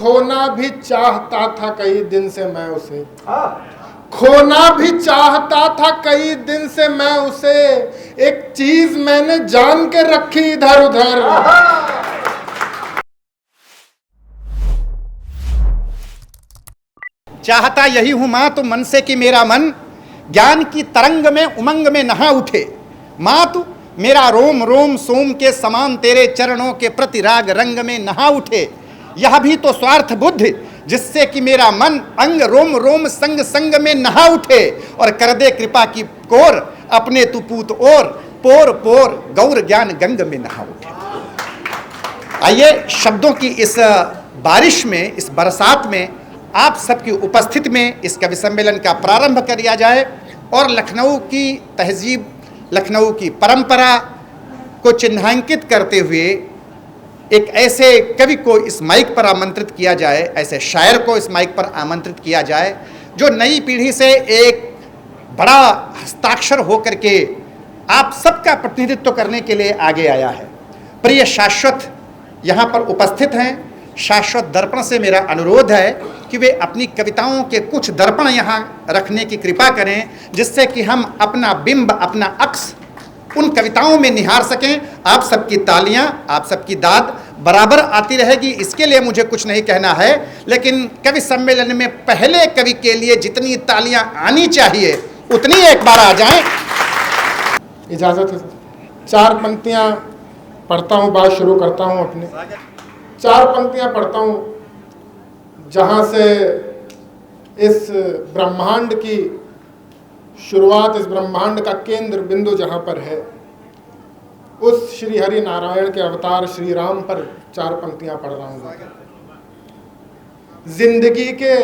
खोना भी चाहता था कई दिन से मैं उसे, खोना भी चाहता था कई दिन से मैं उसे, एक चीज मैंने जान के रखी इधर उधर। चाहता यही हूं मां तो मन से कि मेरा मन ज्ञान की तरंग में उमंग में नहा उठे। मां तू मेरा रोम रोम सोम के समान तेरे चरणों के प्रति राग रंग में नहा उठे। यह भी तो स्वार्थ बुद्धि जिससे कि मेरा मन अंग रोम रोम संग संग में नहा उठे, और कर दे कृपा की कोर अपने तू पूत और पोर पोर गौर ज्ञान गंग में नहा उठे। आइए शब्दों की इस बारिश में, इस बरसात में आप सबकी उपस्थिति में इस कवि सम्मेलन का प्रारंभ किया जाए और लखनऊ की तहजीब, लखनऊ की परंपरा को चिन्हांकित करते हुए एक ऐसे कवि को इस माइक पर आमंत्रित किया जाए, ऐसे शायर को इस माइक पर आमंत्रित किया जाए जो नई पीढ़ी से एक बड़ा हस्ताक्षर होकर के आप सबका प्रतिनिधित्व करने के लिए आगे आया है। प्रिय शाश्वत यहाँ पर उपस्थित हैं। शाश्वत दर्पण से मेरा अनुरोध है कि वे अपनी कविताओं के कुछ दर्पण यहाँ रखने की कृपा करें, जिससे कि हम अपना बिंब, अपना अक्स उन कविताओं में निहार सकें। आप सबकी तालियां, आप सबकी दाद बराबर आती रहेगी, इसके लिए मुझे कुछ नहीं कहना है, लेकिन कवि सम्मेलन में पहले कवि के लिए जितनी तालियां आनी चाहिए उतनी एक बार आ जाएं। इजाज़त है। चार पंक्तियां पढ़ता हूँ, बात शुरू करता हूँ अपने। चार पंक्तियां पढ़ता हूँ जहाँ से इस ब्रह्मांड की शुरुआत, इस ब्रह्मांड का केंद्र बिंदु जहाँ पर है, उस श्री हरि नारायण के अवतार श्री राम पर चार पंक्तियां पढ़ रहा हूँ। जिंदगी के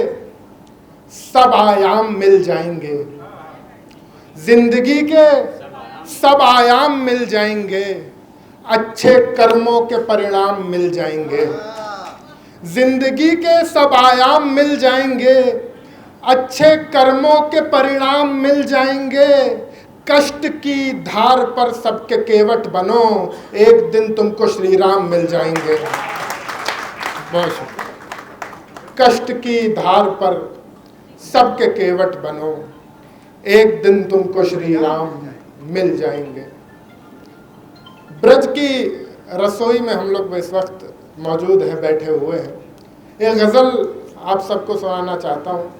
सब आयाम मिल जाएंगे, जिंदगी के सब आयाम मिल जाएंगे, अच्छे कर्मों के परिणाम मिल जाएंगे। जिंदगी के सब आयाम मिल जाएंगे, अच्छे कर्मों के परिणाम मिल जाएंगे। कष्ट की धार पर सबके केवट बनो, एक दिन तुमको श्री राम मिल जाएंगे। बहुत शुक्रिया। कष्ट की धार पर सबके केवट बनो, एक दिन तुमको श्री राम मिल जाएंगे। ब्रज की रसोई में हम लोग इस वक्त मौजूद हैं, बैठे हुए हैं। एक गज़ल आप सबको सुनाना चाहता हूँ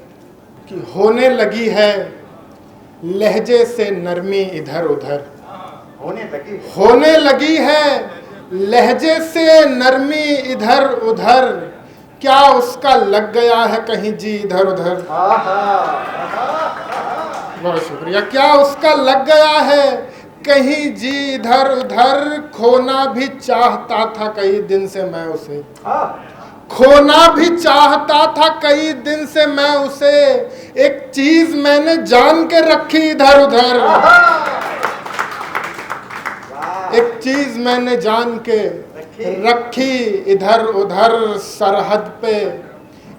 कि होने लगी है लहजे से नरमी इधर उधर, होने लगी है लहजे से नरमी इधर उधर, क्या उसका लग गया है कहीं जी इधर उधर। बहुत शुक्रिया। क्या उसका लग गया है कहीं जी इधर उधर, खोना भी चाहता था कई दिन से मैं उसे, खोना भी चाहता था कई दिन से मैं उसे, एक चीज मैंने जान के रखी इधर उधर, एक चीज मैंने जान के रखी इधर उधर। सरहद पे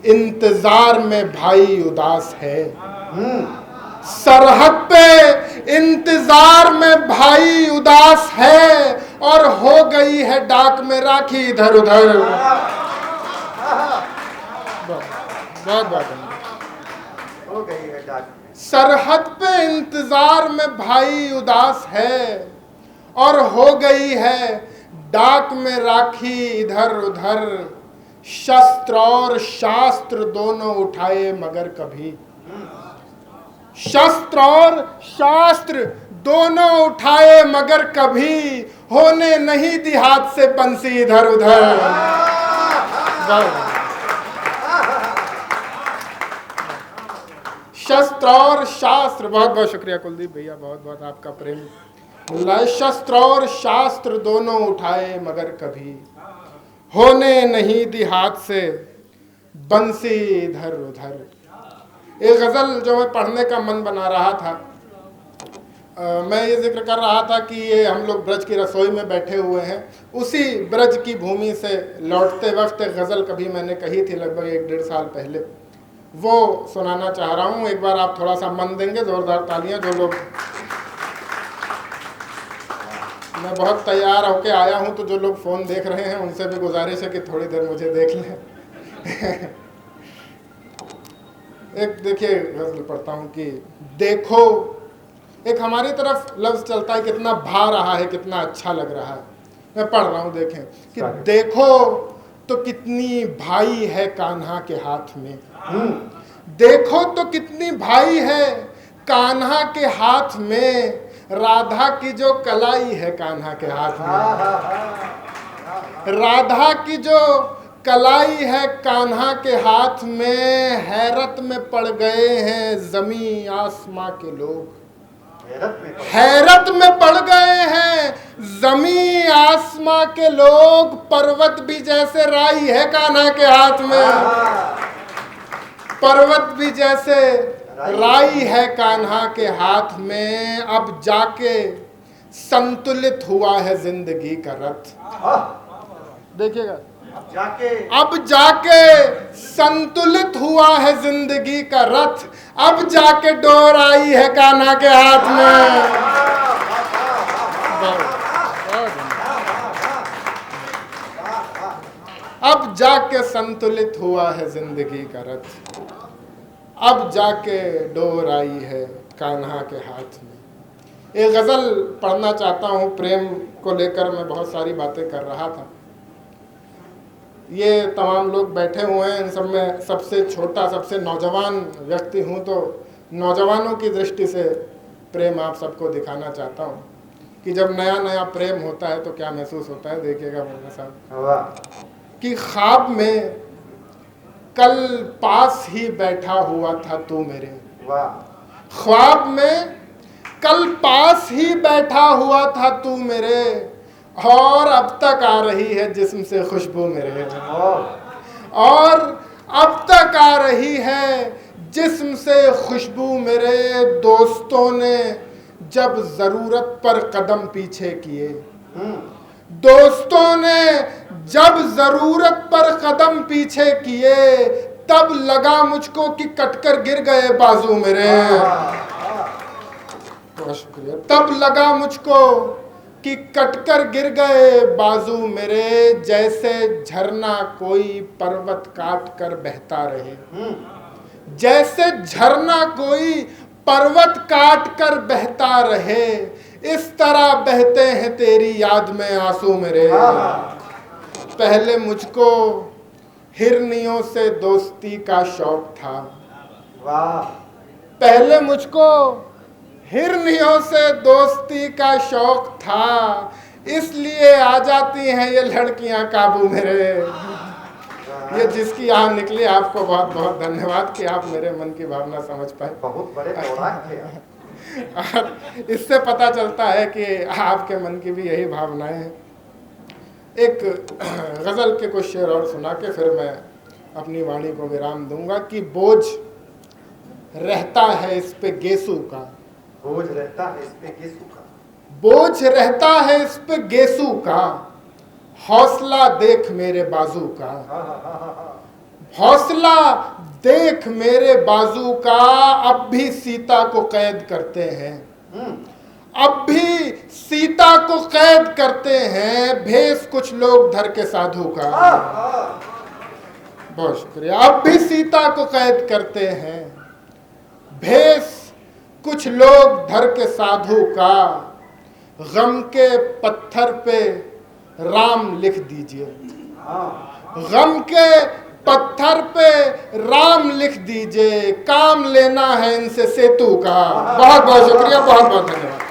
इंतजार में भाई उदास है, सरहद पे इंतजार में भाई उदास है, और हो गई है डाक में राखी इधर उधर। बहुत हो गई है डाक। सरहद पे इंतजार में भाई उदास है, और हो गई है डाक में राखी इधर उधर। शस्त्र और शास्त्र दोनों उठाए मगर कभी, शस्त्र और शास्त्र दोनों उठाए मगर कभी, होने नहीं दी हाथ से बंसी इधर उधर। शस्त्र और शास्त्र, बहुत बहुत शुक्रिया कुलदीप भैया, बहुत बहुत आपका प्रेम। शस्त्र और शास्त्र दोनों उठाए मगर कभी, होने नहीं दी हाथ से बंसी इधर उधर। एक गज़ल जो मैं पढ़ने का मन बना रहा था, मैं ये जिक्र कर रहा था कि ये हम लोग ब्रज की रसोई में बैठे हुए हैं। उसी ब्रज की भूमि से लौटते वक्त एक गज़ल कभी मैंने कही थी लगभग 1-1.5 साल पहले, वो सुनाना चाह रहा हूँ। एक बार आप थोड़ा सा मन देंगे, ज़ोरदार तालियां। जो लोग, मैं बहुत तैयार होके आया हूँ, तो जो लोग फ़ोन देख रहे हैं उनसे भी गुजारिश है कि थोड़ी देर मुझे देख लें। एक देखिए गजल पढ़ता हूँ कि देखो, एक हमारी तरफ लफ्ज चलता है, कितना भा रहा है, कितना अच्छा लग रहा है। मैं पढ़ रहा हूँ, देखें कि देखो तो कितनी भाई है कान्हा के हाथ में। देखो तो कितनी भाई है कान्हा के हाथ में, राधा की जो कलाई है कान्हा के हाथ में। राधा की जो कलाई है कान्हा के हाथ में, हैरत में पड़ गए हैं जमी आसमां के लोग। हैरत में पड़ गए हैं जमी आसमां के लोग, पर्वत भी जैसे राई है कान्हा के हाथ में। पर्वत भी जैसे राई है कान्हा के हाथ में, अब जाके संतुलित हुआ है जिंदगी का रथ। देखिएगा, अब जाके संतुलित हुआ है जिंदगी का रथ, अब जाके डोर आई है कान्हा के हाथ में। अब जाके संतुलित हुआ है जिंदगी का रथ, अब जाके डोर आई है कान्हा के हाथ में। एक गज़ल पढ़ना चाहता हूँ, प्रेम को लेकर मैं बहुत सारी बातें कर रहा था। ये तमाम लोग बैठे हुए हैं, इन सब में सबसे छोटा, सबसे नौजवान व्यक्ति हूँ, तो नौजवानों की दृष्टि से प्रेम आप सबको दिखाना चाहता हूँ कि जब नया नया प्रेम होता है तो क्या महसूस होता है। देखिएगा मेरे साथ कि ख्वाब में कल पास ही बैठा हुआ था तू मेरे। ख्वाब में कल पास ही बैठा हुआ था तू मेरे, और अब तक आ रही है जिस्म से खुशबू मेरे। और अब तक आ रही है जिस्म से खुशबू मेरे, दोस्तों ने जब जरूरत पर कदम पीछे किए। दोस्तों ने जब जरूरत पर कदम पीछे किए, तब लगा मुझको कि कटकर गिर गए बाजू मेरे। बहुत शुक्रिया। तब लगा मुझको कि कटकर गिर गए बाजू मेरे, जैसे झरना कोई पर्वत काट कर बहता रहे। जैसे झरना कोई पर्वत काट कर बहता रहे, इस तरह बहते हैं तेरी याद में आंसू मेरे। पहले मुझको हिरनियों से दोस्ती का शौक था। पहले मुझको हिरनियों से दोस्ती का शौक था, इसलिए आ जाती हैं ये लड़कियां काबू मेरे। ये जिसकी यहाँ निकली, आपको बहुत बहुत धन्यवाद कि आप मेरे मन की भावना समझ पाए। बहुत बड़े इससे पता चलता है कि आपके मन की भी यही भावनाएं हैं। एक गज़ल के कुछ शेर और सुना के फिर मैं अपनी वाणी को विराम दूंगा कि बोझ रहता है इस पे गेसू का। बोझ रहता है इस पे गेसू का। बोझ रहता है इस पे गेसू का, हौसला देख मेरे बाजू का। हौसला देख मेरे बाजू का, अब भी सीता को कैद करते हैं। अब भी सीता को कैद करते हैं, भेष कुछ लोग धर के साधु का। बहुत शुक्रिया। अब भी सीता को कैद करते हैं, भेष कुछ लोग धर के साधु का। गम के पत्थर पे राम लिख दीजिए। गम के पत्थर पे राम लिख दीजिए, काम लेना है इनसे सेतु का। बहुत बहुत शुक्रिया, बहुत बहुत धन्यवाद।